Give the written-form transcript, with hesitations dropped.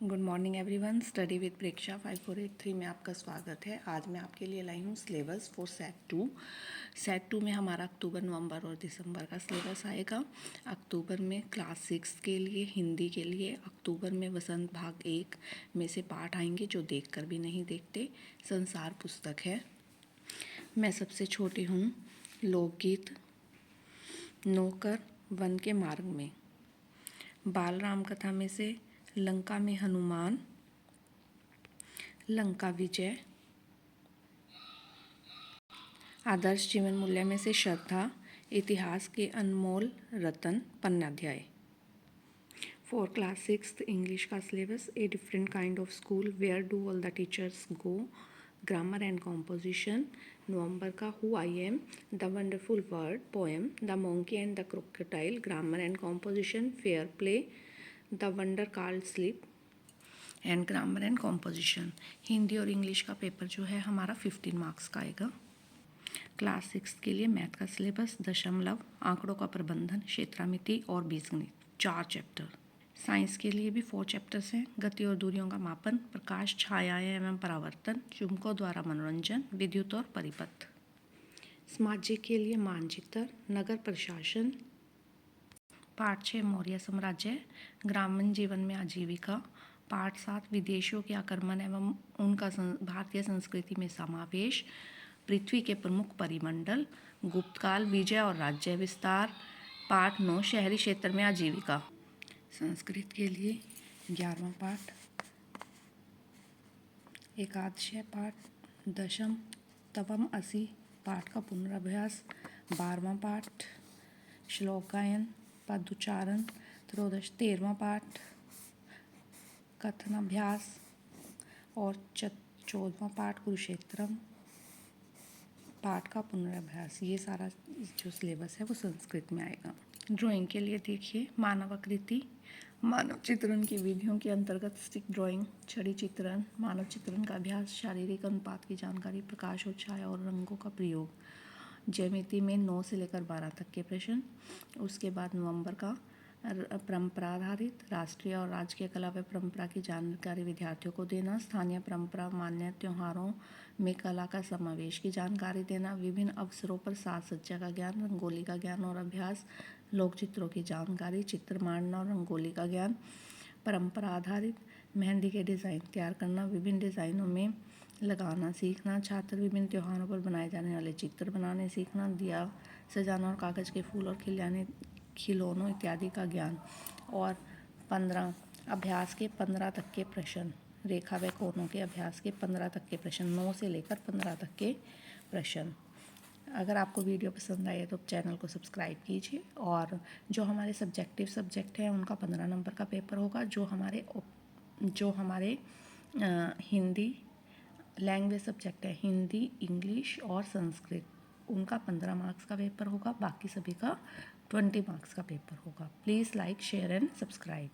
Good morning everyone. Study with Preksha 5483 में आपका स्वागत है। आज मैं आपके लिए लाई हूँ सिलेबस फॉर सेट 2 में हमारा अक्टूबर, नवंबर और दिसंबर का सिलेबस आएगा। अक्टूबर में क्लास 6 के लिए हिंदी के लिए अक्टूबर में वसंत भाग 1 में से पाठ आएंगे जो देखकर भी नहीं देखते, संसार पुस्तक है। मैं सबसे छोटी हूँ, लोकगीत, नौकर, वन के मार्ग में, बाल राम कथा में से लंका में हनुमान, लंका विजय, आदर्श जीवन मूल्य में से श्रद्धा, इतिहास के अनमोल रतन, पन्नाध्याय। फॉर क्लास 6 इंग्लिश का syllabus, a different kind of school, where do all the teachers go, grammar and composition. नवंबर का who I am, the wonderful word, poem, the monkey and the crocodile, grammar and composition, fair play, the wonder called sleep and grammar and composition. Hindi और English का paper जो है हमारा 15 marks का आएगा। Class 6 के लिए मैथ का सिलेबस, दशमलव, आंकड़ों का प्रबंधन, क्षेत्रामिति और बीजगणित, 4 चैप्टर। साइंस के लिए भी 4 चैप्टर्स हैं, गति और दूरियों का मापन, प्रकाश, छायाएं एवं परावर्तन, चुंबकों द्वारा मनोरंजन, विद्युत और परिपथ। सामाजिक के लिए मानचित्र, नगर प्रशासन, पाठ 6 मौर्य साम्राज्य, ग्रामीण जीवन में आजीविका, पाठ 7 विदेशियों के आक्रमण एवं उनका भारतीय संस्कृति में समावेश, पृथ्वी के प्रमुख परिमंडल, गुप्तकाल, विजय और राज्य विस्तार, पाठ 9 शहरी क्षेत्र में आजीविका। संस्कृत के लिए 11वां पाठ, एकादश पाठ, दशम तवम असी पाठ का पुनराभ्यास, 12वां पाठ श्लोक गायन, पदोच्चारण, त्रयोदश 13वां पाठ कथनाभ्यास और 14वां पाठ कुरुक्षेत्रम पाठ का पुनराभ्यास। ये सारा जो सिलेबस है वो संस्कृत में आएगा। ड्राइंग के लिए देखिए, मानव आकृति, मानव चित्रण की विधियों के अंतर्गत स्टिक ड्राइंग, छड़ी चित्रण, मानव चित्रण का अभ्यास, शारीरिक अनुपात की जानकारी, प्रकाश और छाया और रंगों का प्रयोग, ज्यामिति में 9 से लेकर 12 तक के प्रश्न। उसके बाद नवंबर का परंपरा आधारित, राष्ट्रीय और राज्य कला व परंपरा की जानकारी विद्यार्थियों को देना, स्थानीय परंपरा मान्य त्योहारों में कला का समावेश की जानकारी देना, विभिन्न अवसरों पर साज सज्जा का ज्ञान, रंगोली का ज्ञान और अभ्यास, लोक चित्रों की जानकारी, चित्र मांडना और रंगोली का ज्ञान। परंपरा आधारित, मेहंदी के डिज़ाइन तैयार करना, विभिन्न डिज़ाइनों में लगाना सीखना, छात्र विभिन्न त्योहारों पर बनाए जाने वाले चित्र बनाने सीखना, दिया सजाना और कागज़ के फूल और खिलौनों इत्यादि का ज्ञान। और 15 अभ्यास के 15 तक के प्रश्न, रेखा व कोणों के अभ्यास के 15 तक के प्रश्न, 9 से लेकर 15 तक के प्रश्न। अगर आपको वीडियो पसंद आए तो चैनल को सब्सक्राइब कीजिए। और जो हमारे सब्जेक्टिव सब्जेक्ट हैं उनका 15 नंबर का पेपर होगा। जो हमारे हिंदी लैंग्वेज सब्जेक्ट है, हिंदी, इंग्लिश और संस्कृत, उनका 15 मार्क्स का पेपर होगा। बाकी सभी का 20 मार्क्स का पेपर होगा। Please like, share and subscribe.